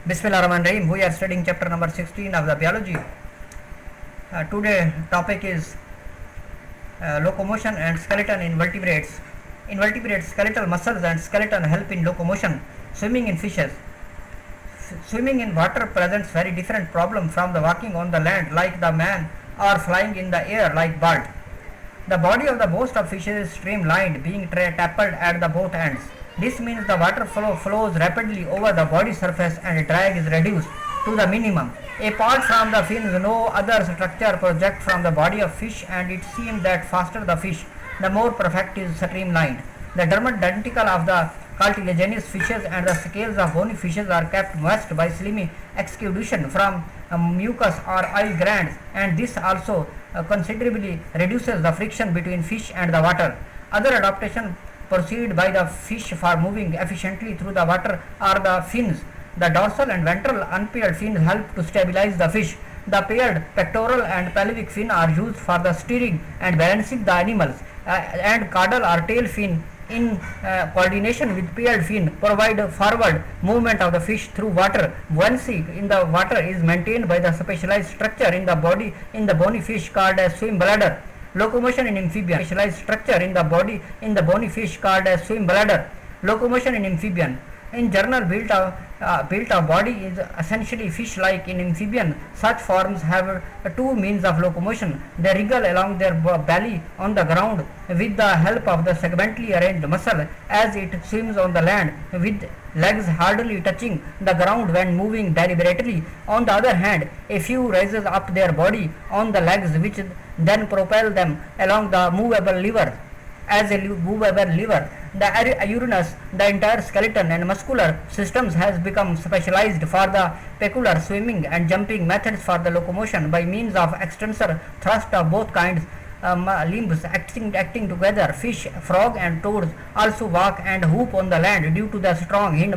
Bismillahirrahmanirrahim. We are studying chapter number 16 of the biology. Today topic is locomotion and skeleton in vertebrates. In vertebrates, skeletal muscles and skeleton help in locomotion. Swimming in fishes. Swimming in water presents very different problem from the walking on the land like the man or flying in the air like bird. The body of the most of fishes is streamlined, being tapered at the both ends. This means the water flow flows rapidly over the body surface and drag is reduced to the minimum. Apart from the fins, no other structure projects from the body of fish, and it seems that faster the fish, the more perfect is streamlined. The denticle of the cartilaginous fishes and the scales of bony fishes are kept moist by slimy exudation from mucus or oil glands, and this also considerably reduces the friction between fish and the water. Other adaptation proceed by the fish for moving efficiently through the water are the fins. The dorsal and ventral unpaired fins help to stabilize the fish. The paired pectoral and pelvic fin are used for the steering and balancing the animals, and caudal or tail fin in coordination with paired fin provide forward movement of the fish through water. Buoyancy in the water is maintained by the specialized structure in the body in the bony fish called as swim bladder. Locomotion in amphibian. Specialized structure in the body in the bony fish called as swim bladder. Locomotion in amphibian. In general, built of body is essentially fish-like. In amphibian, such forms have two means of locomotion. They wriggle along their belly on the ground with the help of the segmentally arranged muscle as it swims on the land, with legs hardly touching the ground when moving deliberately. On the other hand, a few raises up their body on the legs, which then propel them along the movable lever. As a movable lever, the urinous, the entire skeleton and muscular systems has become specialized for the peculiar swimming and jumping methods for the locomotion by means of extensor thrust of both kinds. Limbs acting together. Fish, frog and toads also walk and hoop on the land due to the strong hind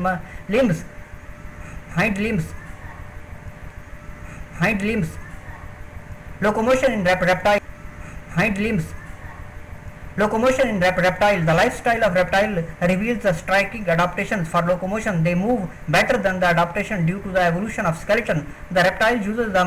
limbs. Locomotion in reptile. Locomotion in reptile. The lifestyle of reptile reveals the striking adaptations for locomotion. They move better than the adaptation due to the evolution of skeleton. The reptile uses the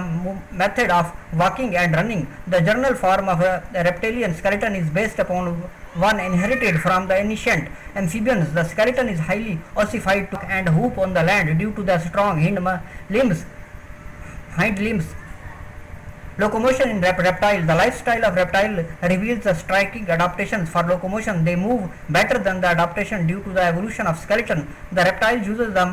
method of walking and running. The general form of a reptilian skeleton is based upon one inherited from the ancient amphibians. The skeleton is highly ossified and hoop on the land due to the strong hind limbs. Locomotion in reptile. The lifestyle of reptile reveals the striking adaptations for locomotion. They move better than the adaptation due to the evolution of skeleton. The reptile uses the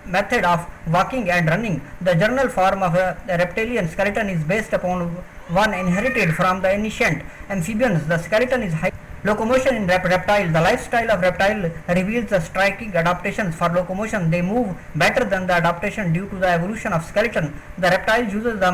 method of walking and running. The general form of a reptilian skeleton is based upon one inherited from the ancient amphibians. The skeleton is high. Locomotion in reptile. The lifestyle of reptile reveals the striking adaptations for locomotion. They move better than the adaptation due to the evolution of skeleton. The reptile uses the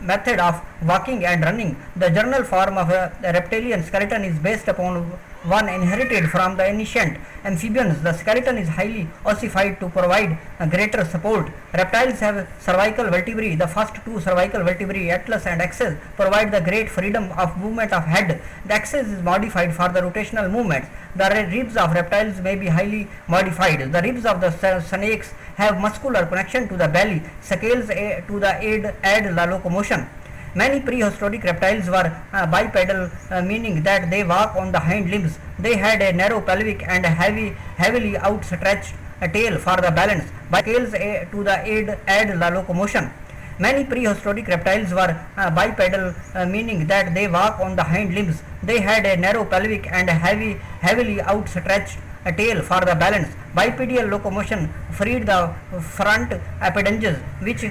method of walking and running. The general form of a reptilian skeleton is based upon one inherited from the ancient amphibians. The skeleton is highly ossified to provide greater support. Reptiles have cervical vertebrae. The first two cervical vertebrae, atlas and axis, provide the great freedom of movement of head. The axis is modified for the rotational movements. The ribs of reptiles may be highly modified. The ribs of the snakes have muscular connection to the belly. Scales to the aid the locomotion. Many prehistoric reptiles were bipedal, meaning that they walk on the hind limbs. They had a narrow pelvic and a heavily outstretched tail for the balance. Scales to the aid the locomotion. Many prehistoric reptiles were bipedal, meaning that they walk on the hind limbs. They had a narrow pelvic and a heavily outstretched tail for the balance. Bipedal locomotion freed the front appendages, which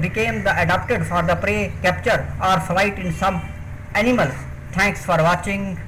became adapted for the prey capture or flight in some animals. Thanks for watching.